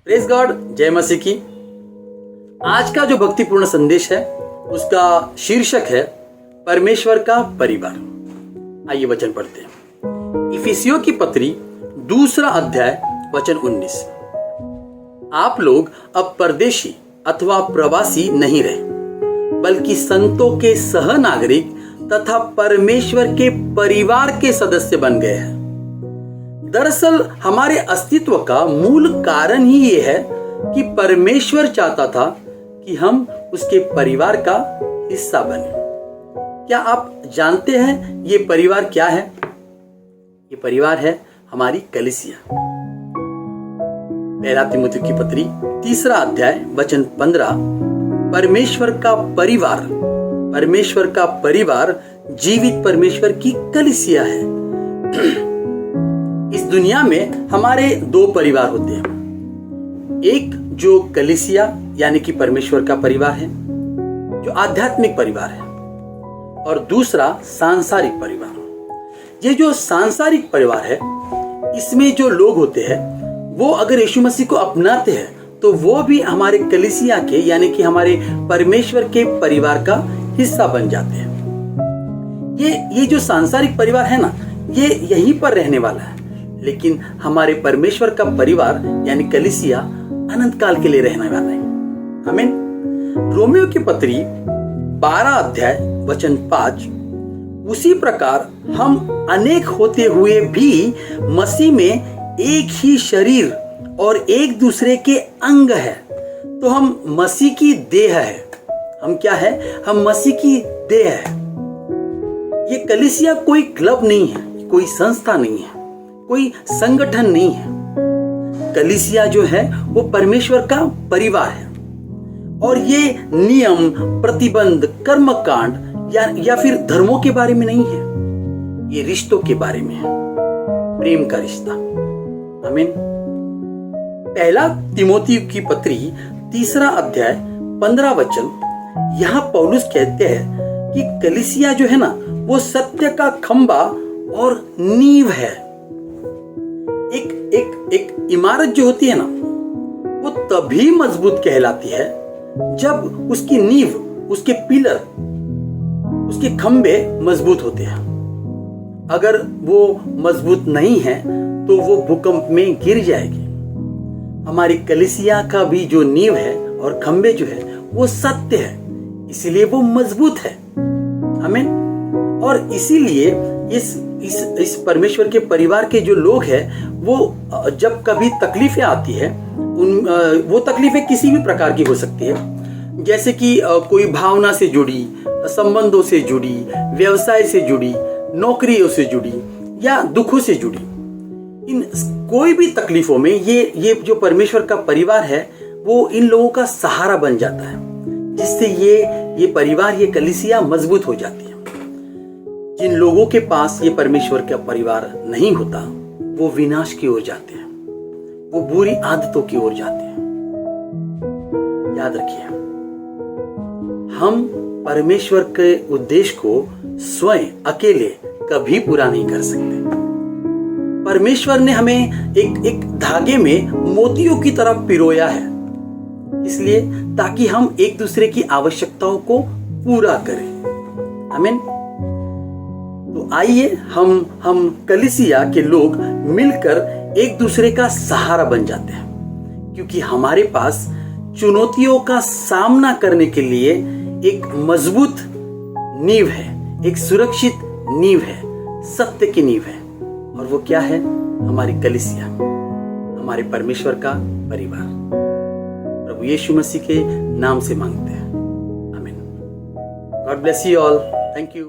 Praise God, जय मसीह की। आज का जो भक्तिपूर्ण संदेश है उसका शीर्षक है परमेश्वर का परिवार। आइए वचन पढ़ते हैं। इफिसियों की पत्री 2 अध्याय वचन 19। आप लोग अब परदेशी अथवा प्रवासी नहीं रहे, बल्कि संतों के सह नागरिक तथा परमेश्वर के परिवार के सदस्य बन गए हैं। दरअसल हमारे अस्तित्व का मूल कारण ही ये है कि परमेश्वर चाहता था कि हम उसके परिवार का हिस्सा बने। क्या आप जानते हैं ये परिवार क्या है? ये परिवार है हमारी कलीसिया। पहला तीमुथियुस की पत्री 3 अध्याय वचन 15। परमेश्वर का परिवार जीवित परमेश्वर की कलीसिया है। इस दुनिया में हमारे 2 परिवार होते हैं। एक जो कलीसिया यानी कि परमेश्वर का परिवार है, जो आध्यात्मिक परिवार है, और दूसरा सांसारिक परिवार। ये जो सांसारिक परिवार है, इसमें जो लोग होते हैं वो अगर यीशु मसीह को अपनाते हैं तो वो भी हमारे कलीसिया के यानी कि हमारे परमेश्वर के परिवार का हिस्सा बन जाते हैं। ये जो सांसारिक परिवार है ना, ये यहीं पर रहने वाला है, लेकिन हमारे परमेश्वर का परिवार यानी कलीसिया अनंत काल के लिए रहने वाला है। आमीन। रोमियो की पत्री 12 अध्याय वचन 5। उसी प्रकार हम अनेक होते हुए भी मसीह में एक ही शरीर और एक दूसरे के अंग है, तो हम मसीह की देह है। हम क्या है? हम मसीह की देह है। ये कलीसिया कोई क्लब नहीं है, कोई संस्था नहीं है, कोई संगठन नहीं है। कलीसिया जो है वो परमेश्वर का परिवार है, और ये नियम, प्रतिबंध, कर्मकांड या फिर धर्मों के बारे में नहीं है। ये रिश्तों के बारे में है, प्रेम का रिश्ता। आमीन। पहला तीमुथियुस की पत्री 3 अध्याय 15 वचन। यहाँ पौलुस कहते हैं कि कलीसिया जो है ना, वो सत्य का खंबा और नींव है। एक इमारत जो होती है ना, वो तभी मजबूत कहलाती है जब उसकी नींव, उसके पिलर, उसके खंबे मजबूत होते हैं। अगर वो मजबूत नहीं है तो वो भूकंप में गिर जाएगी। हमारी कलीसिया का भी जो नींव है और खंबे जो है वो सत्य है, इसीलिए वो मजबूत है। आमीन। और इसीलिए इस परमेश्वर के परिवार के जो लोग हैं, वो जब कभी तकलीफें आती है, वो तकलीफें किसी भी प्रकार की हो सकती है, जैसे कि कोई भावना से जुड़ी, संबंधों से जुड़ी, व्यवसाय से जुड़ी, नौकरियों से जुड़ी या दुखों से जुड़ी। इन कोई भी तकलीफों में ये जो परमेश्वर का परिवार है वो इन लोगों का सहारा बन जाता है, जिससे ये परिवार, ये कलीसिया मजबूत हो जाती है। जिन लोगों के पास ये परमेश्वर का परिवार नहीं होता, वो विनाश की ओर जाते हैं, वो बुरी आदतों की ओर जाते हैं। याद रखिए, हम परमेश्वर के उद्देश्य को स्वयं अकेले कभी पूरा नहीं कर सकते। परमेश्वर ने हमें एक धागे में मोतियों की तरह पिरोया है, इसलिए ताकि हम एक दूसरे की आवश्यकताओं को पूरा करें। आमीन। तो आइए हम कलीसिया के लोग मिलकर एक दूसरे का सहारा बन जाते हैं, क्योंकि हमारे पास चुनौतियों का सामना करने के लिए एक मजबूत नींव है, एक सुरक्षित नींव है, सत्य की नींव है। और वो क्या है? हमारी कलीसिया, हमारे परमेश्वर का परिवार। प्रभु यीशु मसीह के नाम से मांगते हैं। आमीन। God bless you all. Thank you.